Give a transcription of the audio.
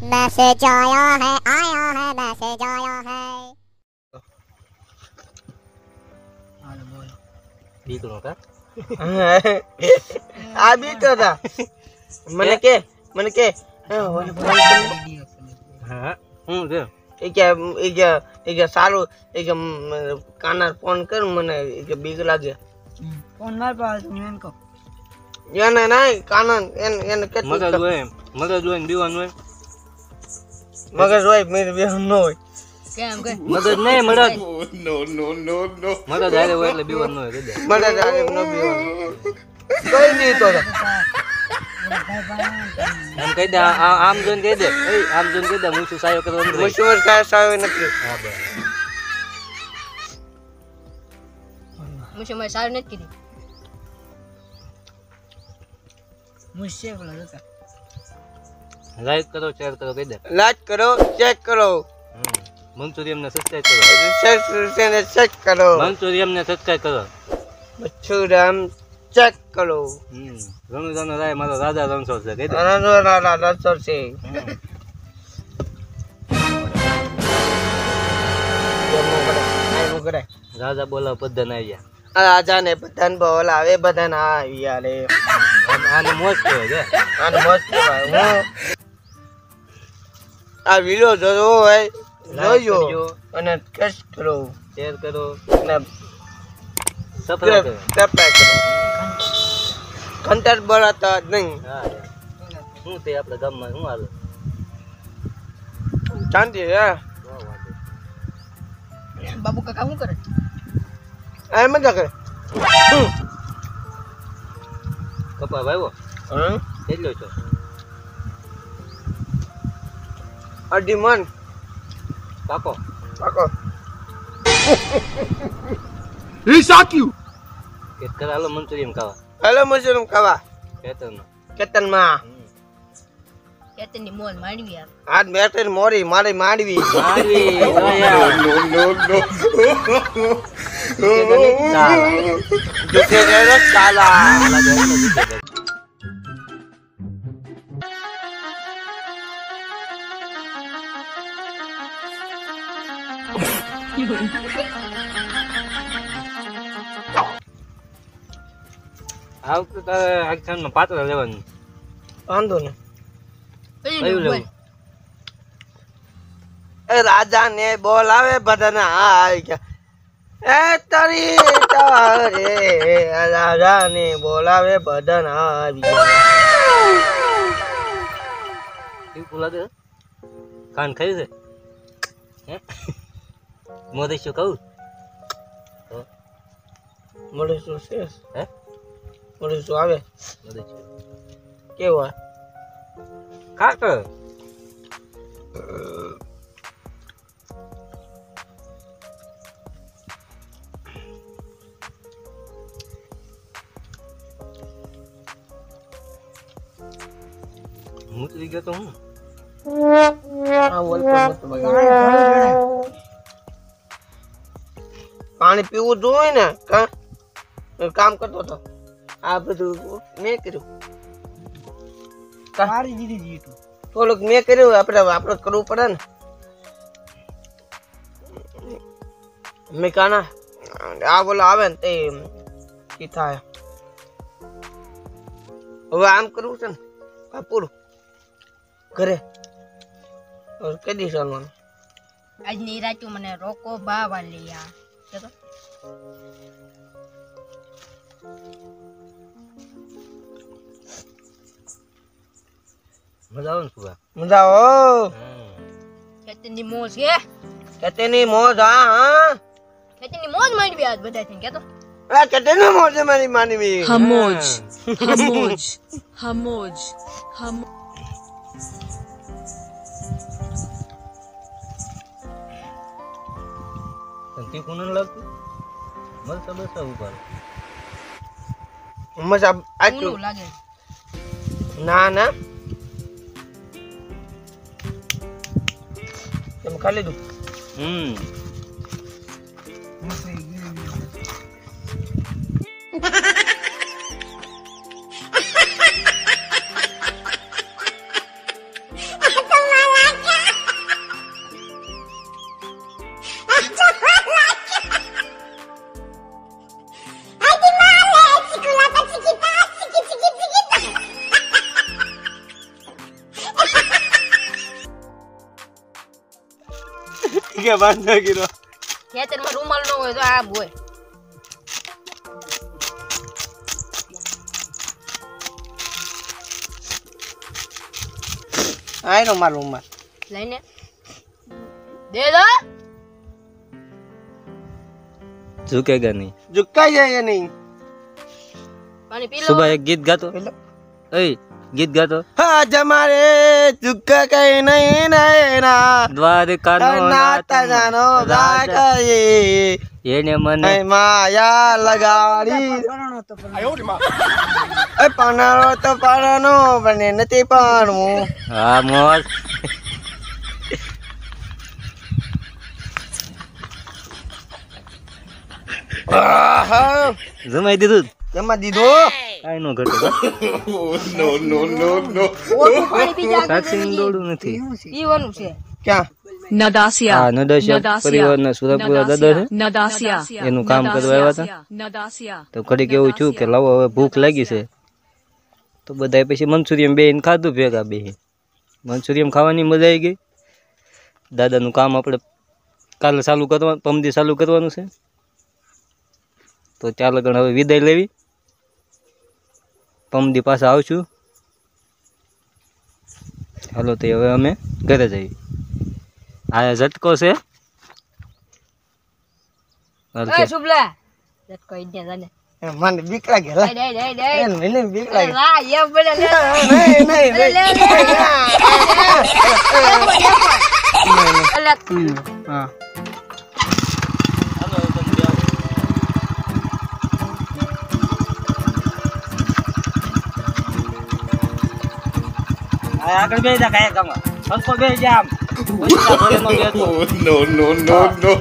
Message आया है message आया है। દીકરો કા આ બીતો હતા મને કે હા હું છે એ કે સારું એ કે કાના ફોન કર મને એ કે બીક લાગે ફોન માર પાસે મેન કો એને નહીં કાના એને કેટલું મગજ હોય ને દીવાનું હોય મગજ હોય મેરે બેહન ન હોય કેમ કે મગજ નહીં મગજ No. મગજ હારે હોય એટલે દીવાનું હોય કદે મને જાગે ન બેહન કોઈ નહીં તો એમ કહી દે આમ જોઈને કહી દે આમ જોઈને કહી દે મુસુ સાયો કરવાનું રહી મુશ્વર કાય સાવે નથી હા બસ મુશે મેં સારું નથી કીધી મુશે બોલા હતા લાઈક કરો શેર કરો કહી દે લાઈક કરો ચેક કરો મંચુરિયમ ને સબસ્ક્રાઇબ કરો ચેક કરો મંચુરિયમ ને સબસ્ક્રાઇબ કરો મચ્છુરામ ચેક કરો રણુજાનો રાય મારો રાજા રણછોડ છે કહી દે રણછોડ છે રાજા બોલાવ બધા આવ્યા રાજા ને બધાને બોલાવે બધાને આવ્યા રે આને મોજ કહેવાય છે આને મસ્ત કહેવાય હું આ વિડિયો જોવો હોય જોજો અને ટેસ્ટ કરો શેર કરો અને સબસ્ક્રાઇબ કરો સબસ્ક્રાઇબ કરો કન્ટેન્ટ બનાવતા જ નહીં હા શું તે આપણા ગામમાં શું હાલે શાંતિ હે બાબુ કાકા શું કરે આ મજા કરે કપા ભાઈઓ કેટલો છો અઢી મન પાકો પાકો એક કરાલો મંચુરિયમ ખાવા હેલો મશરૂમ ખાવા ખેતરમાં કેતનમાં કેતનની મોલ માંડવી યાર આજ મેટર મોરી મારી માંડવી મારી જુકે રે સાલા આ વખતે તારે આક્ષનમાં પાત્ર લેવાનું વાંધો ને કયું લેવું એ રાજા ને બોલાવે બધાને હા આવી ગયા એ તારી તારે રાજા ને બોલાવે બધાને હા આવી ગયા એવું લાગે કાન ખાઈ છે હે મોદી શું કહું મળે શું છે હે મળે શું આવે મોદી શું કેવું કાક મૂતરી ગયો તો હું પાણી પીવું જોઈએ ને કામ કરતો હતો આ બધું મેં કર્યું મારી દીધી જીટું થોડુંક મેં કર્યું આપણે કરવું પડે ને મેં કાના આ બોલો આવે ને તે કી થાય હવે આમ કરવું છે ને આ પૂરું ઘરે કઈ દી ચાલવાનું આજની રાતું મને રોકો બા વાલી યાર ચલો મજા આવે ને સુવા મજા આવો કેતનની મોજ કે કેતેની મોજ હા કેતનની મોજ માંડવી આજ બધા થઈને કેતો આ કેતેની મોજ મારી માનવી Hamoj. તને કોને લાગતું મરસા બસા ઉપર મજા આટલું ઊંડું લાગે ના ના તમે ખા લીધું કે બંધ કર્યો ખેતરમાં રૂમાલ ન હોય તો આમ હોય આય નો મારું માર લઈને દે દો झुकेगा नहीं ઝુકાઈ જાય નહીં પાણી પી લો सुबह एक गीत गातो ए गीत गातो આજ મારે ઝુકા કઈ નહીં નૈના द्वारका नो નાતા જાનો રાગયે એને મને માયા લગાડી એ પાણો તો પાણો બને નથી પાણવું હા મોજ જમાઈ દીધું જમા દીધો કાઈ નો ઘટે ઓછું પાણી પી જા સાક્ષી દોડું નથી પીવાનું છે ક્યાં Nadasia. હા નદાસિયા પરિવારના સુરતપુરા દાદા છે Nadasia. એનું કામ કરવા આવ્યા હતા Nadasia. તો ઘડીક એવું છું કે લાવો હવે ભૂખ લાગી છે તો બધાએ પછી મંચુરિયમ બેહીને ખાધું ભેગા બેહી મંચુરિયમ ખાવાની મજા આવી ગઈ દાદાનું કામ આપણે કાલે ચાલુ કરવાનું પમદી ચાલુ કરવાનું છે તો ચાલો ગણ હવે વિદાય લેવી પમદી પાસે આવશું હાલો તો હવે અમે ઘરે જઈએ આ ઝટકો છે એ શુભલા જટ કોઈ દે જાને મને બીક લાગે દે દે દે મને બીક લાગે લા યે બડે લે નહીં નહીં લે લે હા આગળ બે જા કાયા કામ સરખો બે જા આમ no, no, no, no.